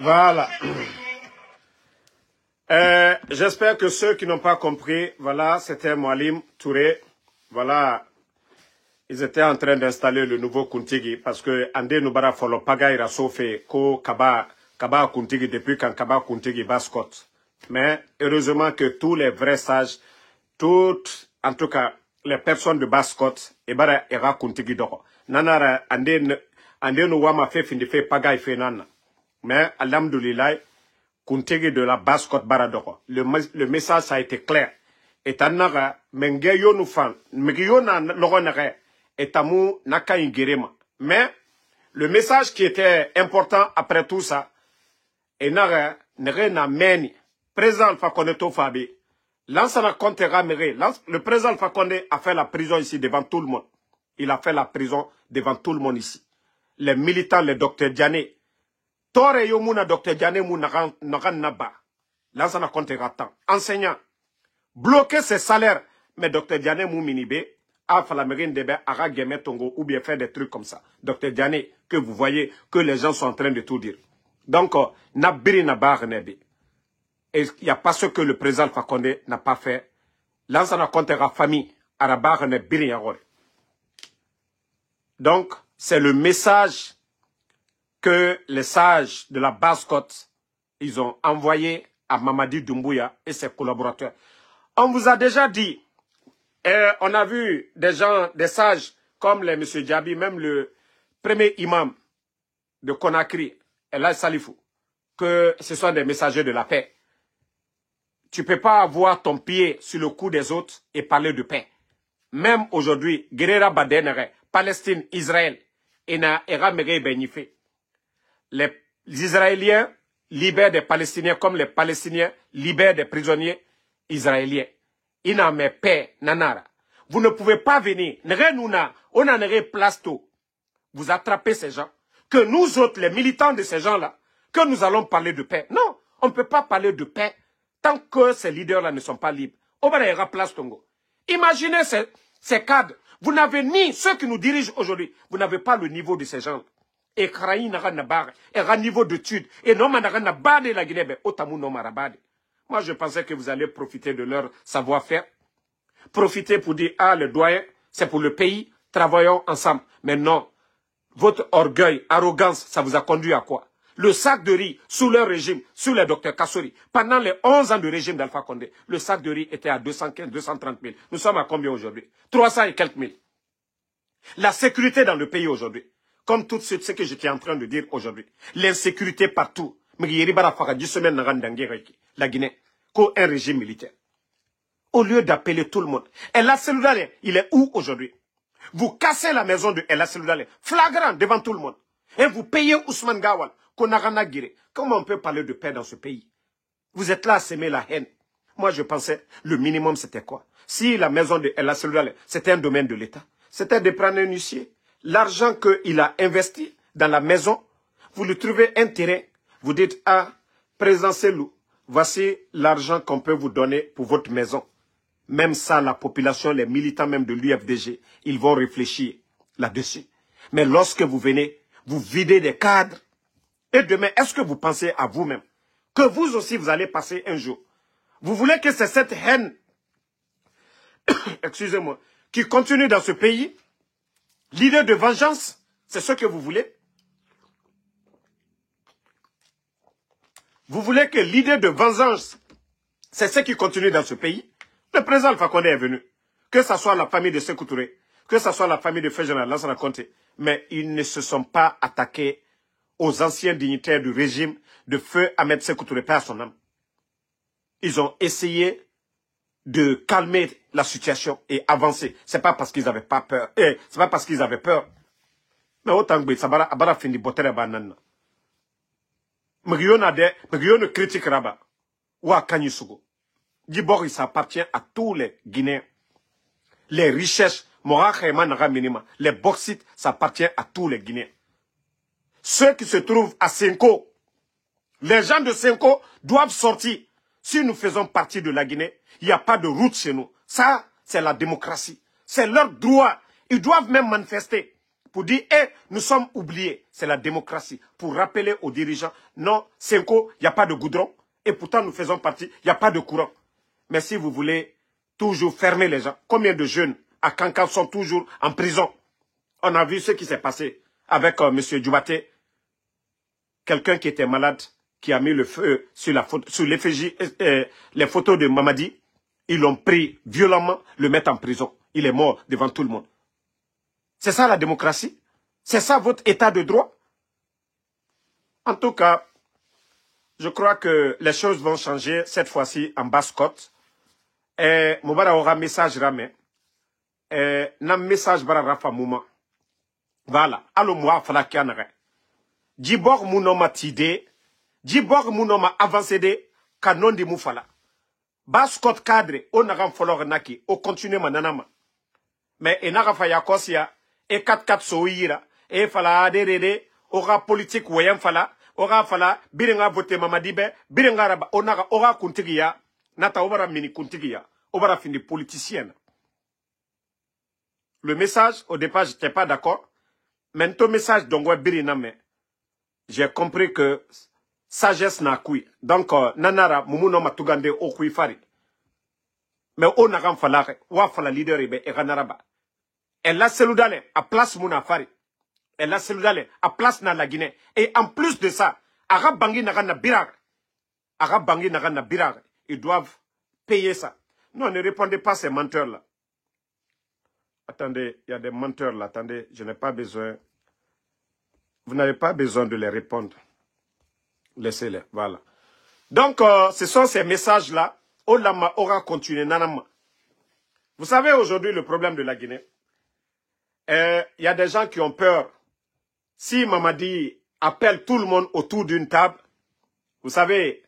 Voilà. J'espère que ceux qui n'ont pas compris, voilà, c'était Moualim Touré. Voilà, ils étaient en train d'installer le nouveau Kuntigi parce que Andé Noubara Folo Paga ira sauvé ko Kaba Kuntigi depuis quand Kaba Kuntigi Basse-Côte. Mais heureusement que tous les vrais sages, toutes, en tout cas, les personnes de Basse-Côte, et bara ira Kuntigi doko. Nanara Andé Nouama fait fin de fait Paga fait nana. Mais, alhamdoulilah, Kuntigi de la Basse-Côte Baradoko. Le message a été clair. Et tannaga, mengeyo nous fan, mengeyo na logonere, et Tamou Naka Ingerema. Mais le message qui était important après tout ça, et n'a meni, président Alpha Condé Tofabi, l'ancien compte Ramere, le président Alpha Condé a fait la prison ici devant tout le monde. Il a fait la prison devant tout le monde ici. Les militants, le docteur Diané, Tore Yomuna, docteur Diané, Nagan Naba, l'ancien compte Ratan, enseignant, bloquer ses salaires, mais docteur Diané Mouminibé, a fait la mérine de Ara Gemet Tongo, ou bien faire des trucs comme ça. Docteur Diané, que vous voyez que les gens sont en train de tout dire. Donc, Nabiri Nabar Nebe. Et il n'y a pas ce que le président Alpha Condé n'a pas fait. L'ancien compte la famille, Arabar Nebiri Yagore. Donc, c'est le message que les sages de la Basse-Côte, ils ont envoyé à Mamadi Doumbouya et ses collaborateurs. On vous a déjà dit, et on a vu des gens, des sages comme les M. Djabi, même le premier imam de Conakry, Elal Salifou, que ce sont des messagers de la paix. Tu ne peux pas avoir ton pied sur le cou des autres et parler de paix. Même aujourd'hui, Guerrera Badenere, Palestine, Israël, les Israéliens libèrent des Palestiniens comme les Palestiniens libèrent des prisonniers israéliens. Il n'a mais paix, nanara. Vous ne pouvez pas venir. On a une place tôt. Vous attrapez ces gens. Que nous autres, les militants de ces gens-là, que nous allons parler de paix. Non, on ne peut pas parler de paix tant que ces leaders-là ne sont pas libres. Imaginez ces cadres. Vous n'avez ni ceux qui nous dirigent aujourd'hui. Vous n'avez pas le niveau de ces gens. Et Kraï n'a pas un niveau d'études. Et non, n'a pas de la Guinée. Moi, je pensais que vous allez profiter de leur savoir-faire. Profiter pour dire, ah, le doyen, c'est pour le pays. Travaillons ensemble. Mais non. Votre orgueil, arrogance, ça vous a conduit à quoi? Le sac de riz, sous leur régime, sous le docteur Kassori, pendant les 11 ans de régime d'Alpha Condé, le sac de riz était à 215, 230 000. Nous sommes à combien aujourd'hui? 300 et quelques mille. La sécurité dans le pays aujourd'hui, comme tout ce que j'étais en train de dire aujourd'hui, l'insécurité partout, la Guinée, qu'un régime militaire. Au lieu d'appeler tout le monde. Et la cellule, il est où aujourd'hui? Vous cassez la maison de El Seloudale, flagrant devant tout le monde. Et vous payez Ousmane Gawal, Konarana Guiré. Comment on peut parler de paix dans ce pays? Vous êtes là à s'aimer la haine. Moi, je pensais, le minimum, c'était quoi? Si la maison de El Seloudale, c'était un domaine de l'État, c'était de prendre un huissier. L'argent qu'il a investi dans la maison, vous lui trouvez un terrain. Vous dites, ah, président Selou, voici l'argent qu'on peut vous donner pour votre maison. Même ça, la population, les militants même de l'UFDG, ils vont réfléchir là-dessus. Mais lorsque vous venez, vous videz des cadres. Et demain, est-ce que vous pensez à vous-même que vous aussi, vous allez passer un jour? Vous voulez que c'est cette haine, excusez-moi, qui continue dans ce pays? L'idée de vengeance, c'est ce que vous voulez? Vous voulez que l'idée de vengeance, c'est ce qui continue dans ce pays? Le président Alpha Condé est venu. Que ce soit la famille de Sékou Touré, que ce soit la famille de Fédéral Lansana Conté, mais ils ne se sont pas attaqués aux anciens dignitaires du régime de feu Ahmed Sékou Touré, pas à son âme. Ils ont essayé de calmer la situation et avancer. C'est pas parce qu'ils n'avaient pas peur. C'est pas parce qu'ils avaient peur. Mais autant que ça va finir botter banane. Mugyo ne critique Rabat. Ou à Kanyisugo. D'abord, il s'appartient à tous les Guinéens. Les richesses, les bauxites, ça appartient à tous les Guinéens. Ceux qui se trouvent à Senko, les gens de Senko doivent sortir. Si nous faisons partie de la Guinée, il n'y a pas de route chez nous. Ça, c'est la démocratie. C'est leur droit. Ils doivent même manifester pour dire, nous sommes oubliés. C'est la démocratie. Pour rappeler aux dirigeants, non, Senko, il n'y a pas de goudron. Et pourtant, nous faisons partie, il n'y a pas de courant. Mais si vous voulez toujours fermer les gens, combien de jeunes à Kankan sont toujours en prison? On a vu ce qui s'est passé avec M. Djoubaté, quelqu'un qui était malade, qui a mis le feu sur l'effigie, les photos de Mamadi. Ils l'ont pris violemment, le mettent en prison. Il est mort devant tout le monde. C'est ça la démocratie? C'est ça votre état de droit? En tout cas, je crois que les choses vont changer cette fois-ci en Basse-Côte. Et Moubara aura un message ramé. na message bara rafa mouma. Voilà. Allo moi fala kianare. Djibor mounoma tide. Djibor mounoma avancé de kanon di moufala. Bas Scott cadre, on a follower naki, on continue mananama. Mais il n'a pas fait yakosia, et 4-4 soïra, et fala adéré, aura politique ouayam fala, aura fala, biringa voté mamadibe, biringa raba, on a aura kuntigia, nata obara mini kuntigia, obara fini politicienne. Le message, au départ, je n'étais pas d'accord. Maintenant, message d'ongwa biriname, j'ai compris que sagesse na kui. Donc, nanara, mumuno matugande o kui fari. Mais on a falare, wa fala leader ebe e ganaraba. Elle a celudale à place muna fari. Elle a celudale à place na la Guinée. Et en plus de ça, Arab Bangi na birar. Arab Bangi na birar. Ils doivent payer ça. Non, ne répondez pas à ces menteurs-là. Attendez, il y a des menteurs là. Attendez, je n'ai pas besoin. Vous n'avez pas besoin de les répondre. Laissez-les, voilà. Donc, ce sont ces messages-là. Olama aura continué, nanama. Vous savez, aujourd'hui, le problème de la Guinée, il y a des gens qui ont peur. Si Mamadi appelle tout le monde autour d'une table, vous savez,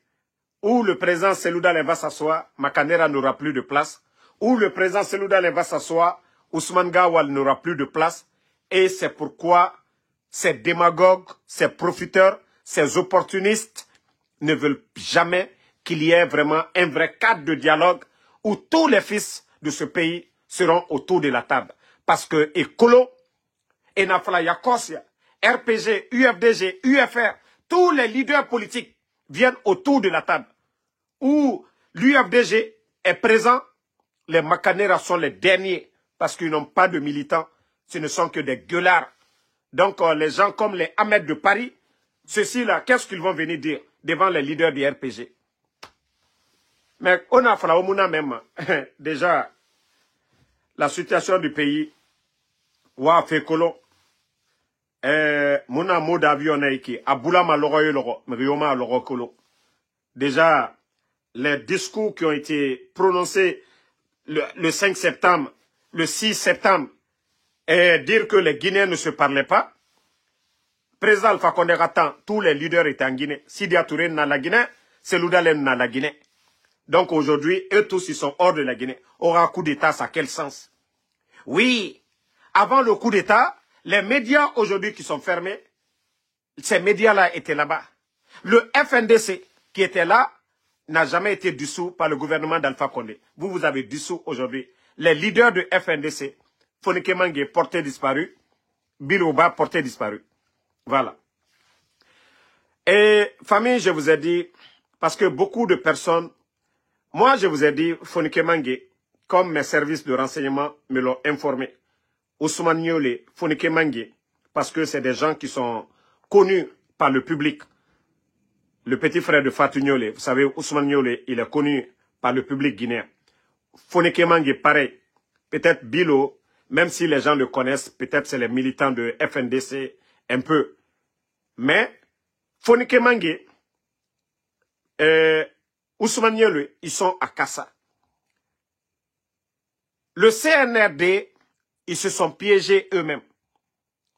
où le président Seloudal va s'asseoir, Makanera n'aura plus de place. Où le président Seloudal va s'asseoir, Ousmane Gawal n'aura plus de place. Et c'est pourquoi ces démagogues, ces profiteurs, ces opportunistes ne veulent jamais qu'il y ait vraiment un vrai cadre de dialogue où tous les fils de ce pays seront autour de la table. Parce que Ekolo, Enafla Yakosia, RPG, UFDG, UFR, tous les leaders politiques viennent autour de la table. Où l'UFDG est présent, les Makanera sont les derniers parce qu'ils n'ont pas de militants. Ce ne sont que des gueulards. Donc les gens comme les Ahmed de Paris, ceux-ci-là, qu'est-ce qu'ils vont venir dire devant les leaders du RPG? Mais on a fait au même. Déjà, la situation du pays, wa fait colon. Mona mot d'avion naiki, aboula maloro yolo, mrioma loro kolo. Déjà, les discours qui ont été prononcés le 5 septembre, le 6 septembre, et dire que les Guinéens ne se parlaient pas. Président Alpha Condé Ratan, tous les leaders étaient en Guinée. Sidia Touré n'a la Guinée, Seloudalem n'a la Guinée. Donc aujourd'hui, eux tous, ils sont hors de la Guinée. Aura un coup d'État, ça a quel sens? Oui, avant le coup d'État, les médias aujourd'hui qui sont fermés, ces médias-là étaient là-bas. Le FNDC qui était là n'a jamais été dissous par le gouvernement d'Alpha Condé. Vous avez dissous aujourd'hui. Les leaders de FNDC, Fonike Mange porté disparu, Biloba porté disparu. Voilà. Et famille, je vous ai dit, parce que beaucoup de personnes, moi je vous ai dit, Fonike Mange, comme mes services de renseignement me l'ont informé, Ousmane Niolé, Fonike Mange, parce que c'est des gens qui sont connus par le public. Le petit frère de Fatou Niolé, vous savez, Ousmane Niolé, il est connu par le public guinéen. Fonike Mange, pareil. Peut-être Bilo, même si les gens le connaissent, peut-être c'est les militants de FNDC, un peu. Mais, Fonike Mange, Ousmane Niolé, ils sont à Kassa. Le CNRD, ils se sont piégés eux-mêmes.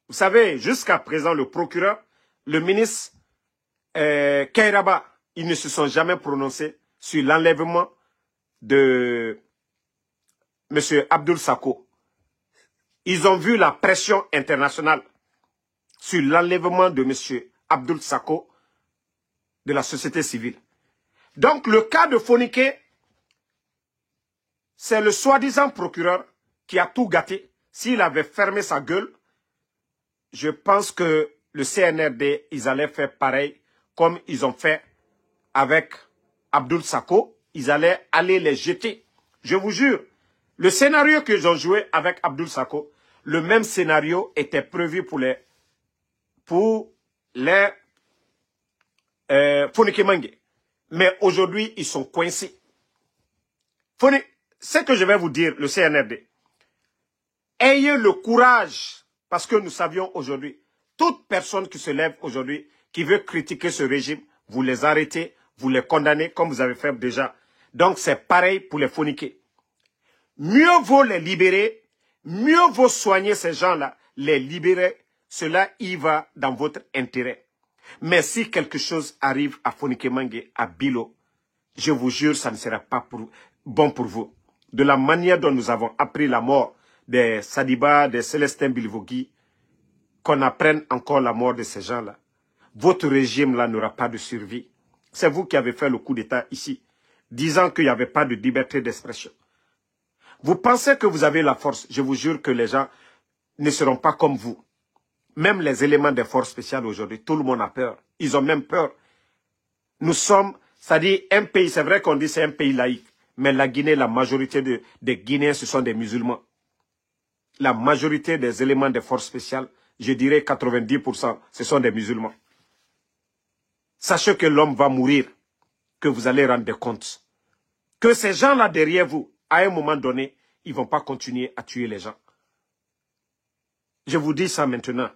Vous savez, jusqu'à présent, le procureur, le ministre Kairaba, ils ne se sont jamais prononcés sur l'enlèvement de M. Abdoul Sako. Ils ont vu la pression internationale sur l'enlèvement de M. Abdoul Sako de la société civile. Donc, le cas de Fonike, c'est le soi-disant procureur qui a tout gâté. S'il avait fermé sa gueule, je pense que le CNRD, ils allaient faire pareil comme ils ont fait avec Abdoul Sako. Ils allaient aller les jeter. Je vous jure, le scénario qu'ils ont joué avec Abdoul Sako, le même scénario était prévu pour les Fonike Mange. Mais aujourd'hui, ils sont coincés. Ce que je vais vous dire, le CNRD, ayez le courage, parce que nous savions aujourd'hui, toute personne qui se lève aujourd'hui, qui veut critiquer ce régime, vous les arrêtez, vous les condamnez, comme vous avez fait déjà. Donc c'est pareil pour les Fonike. Mieux vaut les libérer, Mieux vaut soigner ces gens-là, les libérer. Cela y va dans votre intérêt. Mais si quelque chose arrive à Fonikemangue, à Bilo, je vous jure, ça ne sera pas bon pour vous. De la manière dont nous avons appris la mort des Sadiba, des Célestin Bilvogui, qu'on apprenne encore la mort de ces gens-là. Votre régime-là n'aura pas de survie. C'est vous qui avez fait le coup d'État ici, disant qu'il n'y avait pas de liberté d'expression. Vous pensez que vous avez la force. Je vous jure que les gens ne seront pas comme vous. Même les éléments des forces spéciales aujourd'hui, tout le monde a peur. Ils ont même peur. Nous sommes, c'est-à-dire un pays, c'est vrai qu'on dit c'est un pays laïque, mais la Guinée, la majorité des Guinéens, ce sont des musulmans. La majorité des éléments des forces spéciales, je dirais 90%, ce sont des musulmans. Sachez que l'homme va mourir, que vous allez rendre des comptes. Que ces gens-là derrière vous, à un moment donné, ils ne vont pas continuer à tuer les gens. Je vous dis ça maintenant.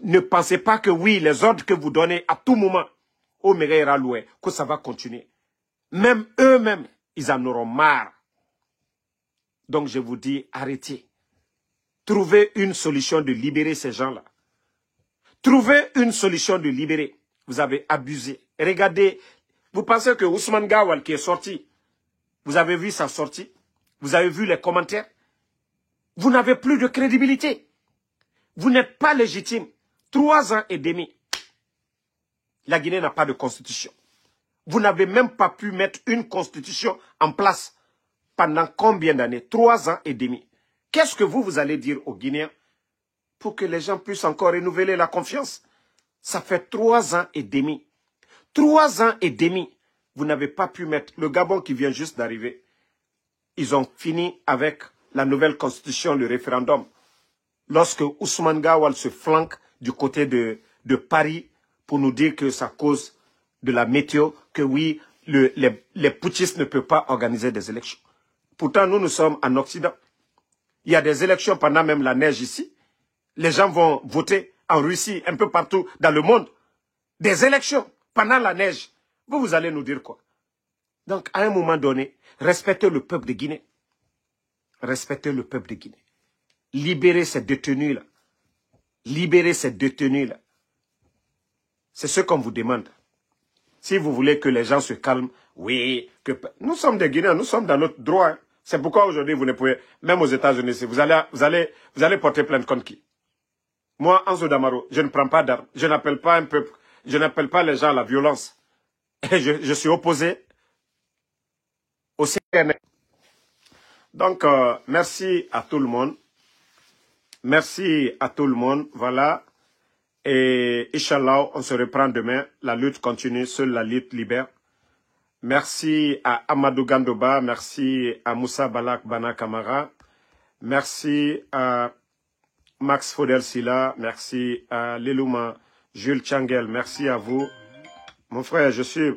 Ne pensez pas que oui, les ordres que vous donnez à tout moment, au Mereira Loué, que ça va continuer. Même eux-mêmes, ils en auront marre. Donc je vous dis, arrêtez. Trouvez une solution de libérer ces gens-là. Trouvez une solution de libérer. Vous avez abusé. Regardez, vous pensez que Ousmane Gawal qui est sorti, vous avez vu sa sortie? Vous avez vu les commentaires? Vous n'avez plus de crédibilité. Vous n'êtes pas légitime. 3 ans et demi. La Guinée n'a pas de constitution. Vous n'avez même pas pu mettre une constitution en place pendant combien d'années? 3 ans et demi. Qu'est-ce que vous allez dire aux Guinéens pour que les gens puissent encore renouveler la confiance? Ça fait 3 ans et demi. 3 ans et demi. Vous n'avez pas pu mettre le Gabon qui vient juste d'arriver. Ils ont fini avec la nouvelle constitution, le référendum. Lorsque Ousmane Gawal se flanque du côté de Paris pour nous dire que ça cause de la météo, que oui, les putschistes ne peuvent pas organiser des élections. Pourtant, nous sommes en Occident. Il y a des élections pendant même la neige ici. Les gens vont voter en Russie, un peu partout dans le monde. Des élections pendant la neige. Vous allez nous dire quoi? Donc, à un moment donné, respectez le peuple de Guinée. Respectez le peuple de Guinée. Libérez ces détenus-là. Libérez ces détenus-là. C'est ce qu'on vous demande. Si vous voulez que les gens se calment, oui, que nous sommes des Guinéens, nous sommes dans notre droit. Hein. C'est pourquoi aujourd'hui, vous ne pouvez, même aux États-Unis, vous allez porter plainte contre qui? Moi, Anzo Damaro, je ne prends pas d'armes. Je n'appelle pas un peuple, je n'appelle pas les gens à la violence. Et je suis opposé au CNR. Donc, merci à tout le monde. Merci à tout le monde. Voilà. Et Inch'Allah, on se reprend demain. La lutte continue. Seule la lutte libère. Merci à Amadou Gandoba. Merci à Moussa Balak Bana Kamara. Merci à Max Fodel Silla. Merci à Lelouma Jules Changel. Merci à vous. Mon frère, je suis...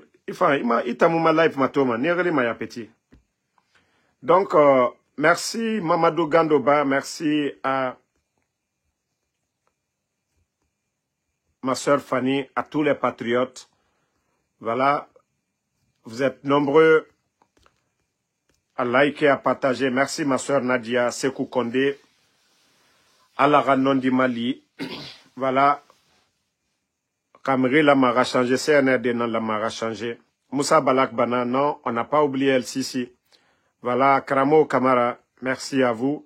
Donc, merci Mamadou Gandoba. Merci à ma soeur Fanny, à tous les patriotes. Voilà. Vous êtes nombreux à liker, à partager. Merci ma soeur Nadia Sekou Kondé. Alara Nondi Mali. Voilà. Kamri la m'a changé. CNRD non la m'a changé. Moussa Balak Bana, non, on n'a pas oublié El Sisi. Voilà. Kramo Kamara, merci à vous.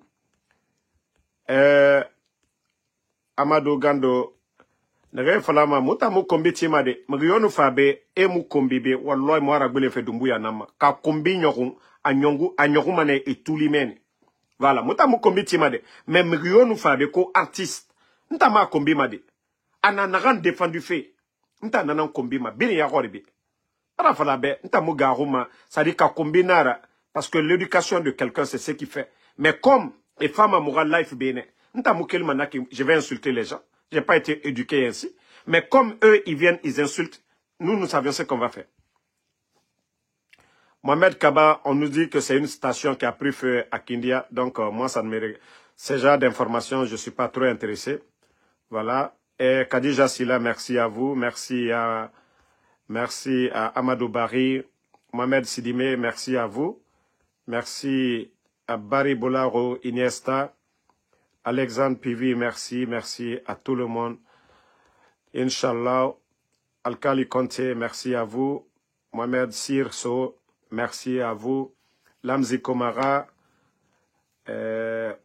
Amadou Gando. Nere falama muta mu kombi tima de mugiyonu fabe e mu kombi be wallahi mo aragbele fe dumbuya nama ka kombi nyokun anyongu mane etuli mene voilà muta mu kombi tima de mais mugiyonu fabe ko artiste nta ma kombi made ananagan défendu fait nta nanan kombi ma bini ya gorbe ara fala be nta mu garuma ça dit ka kombi nara parce que l'éducation de quelqu'un c'est ce qu'il fait mais comme et femme moral life bene nta mu kelma naki je vais insulter les gens. Je n'ai pas été éduqué ainsi. Mais comme eux, ils viennent, ils insultent, nous savions ce qu'on va faire. Mohamed Kaba, on nous dit que c'est une station qui a pris feu à Kindia. Donc, moi, ça ne me... Ce genre d'informations, je ne suis pas trop intéressé. Voilà. Et Khadija Silla, merci à vous. Merci à Amadou Bari. Mohamed Sidime, merci à vous. Merci à Barry Bolaro, Iniesta, Alexandre Pivi, merci, merci à tout le monde. Inch'Allah, Alkali Conte, merci à vous. Mohamed Sirso, merci à vous. Lamzi Komara,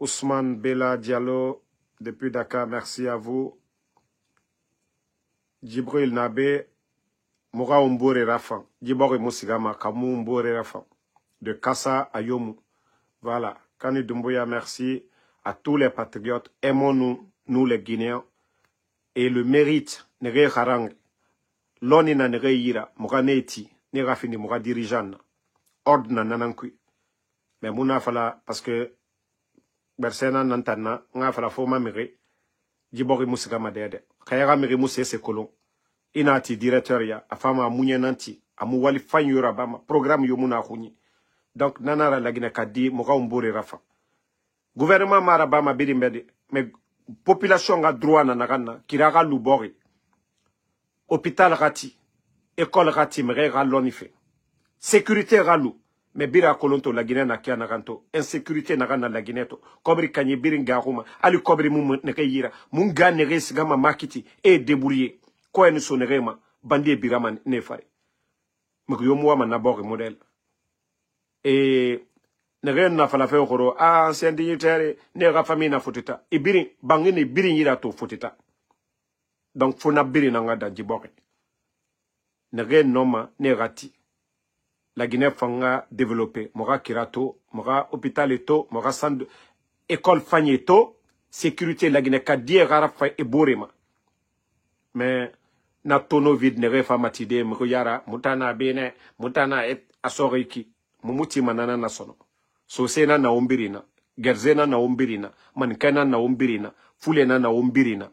Ousmane Bella Diallo, depuis Dakar, merci à vous. Djibril Nabe, Moura Umbore Rafan, Djibori Mousigama, Kamou Umbore Rafan, de Kassa à Yomu. Voilà, Kani Doumbouya, merci à tous les patriotes. Aimons-nous, nous les Guinéens, et le mérite, Nere Harang, Loni na Nere Yira, Moura Neiti, Nera Fini, Moura dirigeant, Ordre na Nanankui. Mais Mouna Fala, parce que Bersena Nantana, Nga Fala Foma Mire, Djibori Mousigama Dede, Kayara Mire Mousse se kolon. Inati directeur ya, afama amunye nanti, amuwali fanyura bama, programme yomuna khunyi. Donc, nanara lagine kadi, moka umbore rafa. Gouvernement marabama birimbede, mais population ga droit na nagana, kiraga lubori. Hôpital rati, école rati, mere ralonife. Sécurité ralou, mais bira kolonto la Guinée na kia naganto. Insécurité nagana la Guinée to. Kobri kanye biringa ruma, ali kobri mu neke yira. Munga nere sigama makiti, et débrouiller. Quoi ne sonnerait bandit biraman nefare. Mugyomoua manabor modèle. Et ne rien n'a fallu faire au ancien dignitaire, ne famille na foteta. Et birin, bangini birin yira to foteta. Donc, faut na birin nangada djibore. Ne rien noma, ne rati. La Guinée fanga développé. Mora kirato, mora hôpital eto, mora sand, école fagneto, sécurité la Guinée kadie rarafa et borema. Mais, na tono vide ne refa matide mruyara mutana bene mutana et asoriki mumuti manana na sono so sena na ombirina gerzena na ombirina mankena na ombirina fulena na ombirina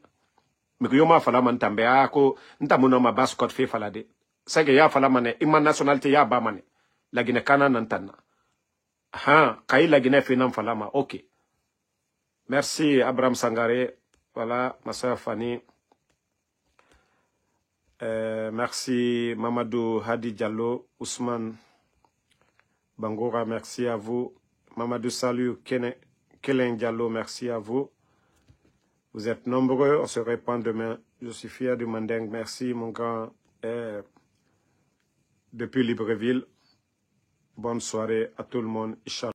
mikuyoma fala man tambe ako ntamuna ma bascot fe falade sage ya fala mane imman nationalité ya ba mane la Guinée kana nantana ha kai la Guinée fe nan fala ma OK. Merci Abraham Sangaré, voilà ma sœur Fanny. Merci Mamadou Hadi Diallo, Ousmane Bangora, merci à vous. Mamadou Salut, Kelen Diallo, merci à vous. Vous êtes nombreux, on se répand demain. Je suis fier du Manding, merci mon grand depuis Libreville. Bonne soirée à tout le monde, Inch'Allah.